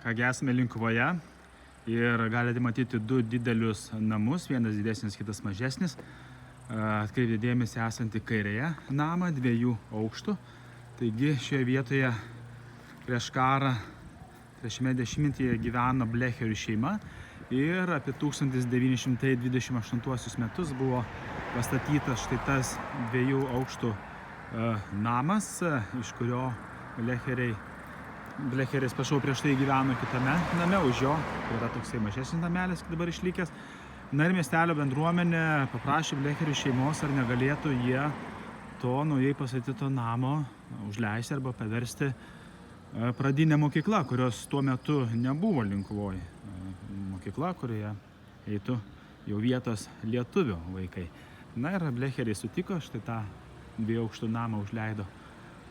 Kągi esame Linkuvoje ir galite matyti du didelius namus, vienas didesnis, kitas mažesnis. Atkreipkite dėmesį esantį kairėje namą, 2 aukštų. Taigi šioje vietoje prieš karą, trečiame dešimtmetyje gyveno Blecherių šeima ir apie 1928 metus buvo pastatytas štai tas 2 aukštų namas, iš kurio Blecheriais, prieš tai gyveno kitame name, už jo yra toksai mažesnis namelis, dabar išlikęs. Na ir miestelio bendruomenė paprašė Blecherių šeimos, ar negalėtų jie to naujai pastatyto namo užleisti arba paversti pradinę mokyklą, kurios tuo metu nebuvo Linkuvoje. Mokykla, kurioje eitų jau vietos lietuvių vaikai. Na ir Blecheriai sutiko, štai tą 2 aukštų namą užleido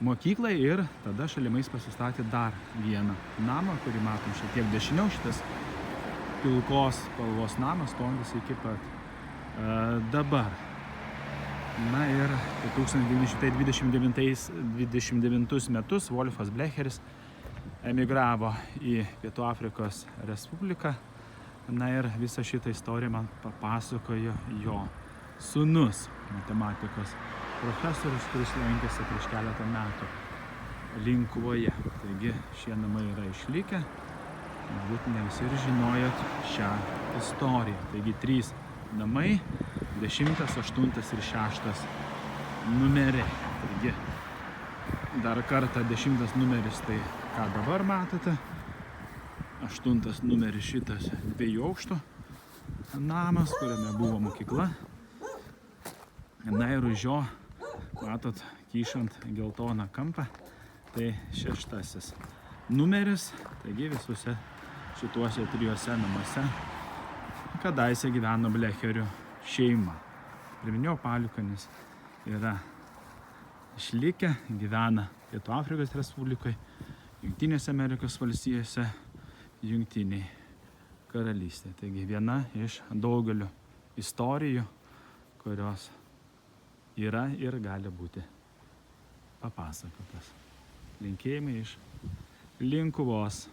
mokyklai ir tada šalimais pasistatė dar vieną namą, kurį matom šiek tiek dešiniau, šitas pilkos spalvos namas stovintis iki pat dabar. Na ir 1929 metus Wolfas Blecheris emigravo į Pietų Afrikos Respubliką. Na ir visą šitą istoriją man papasakojo jo sūnus, matematikos profesorius, kuris lankėsi prieš keletą metų Linkuvoje. Taigi šie namai yra išlikę. Galbūt ne visi ir žinojot šią istoriją. Taigi 3 namai, 10, 8 ir 6 numeriai. Taigi dar kartą 10 numeris, tai ką dabar matote. 8 numeris šitas 2 aukštų namas, kuriame buvo mokykla. Na ir už jo, matot, kyšant geltoną kampą, tai 6 numeris. Taigi visuose šituose 3 namuose kadaise gyveno Blecherių šeima. Priminėjau, palikuonys yra išlikę, gyvena Pietų Afrikos Respublikoje, Jungtinėse Amerikos valstijose, Jungtinėje karalystėje. Taigi viena iš daugelio istorijų, kurios yra ir gali būti papasakotas. Linkėjimai iš Linkuvos.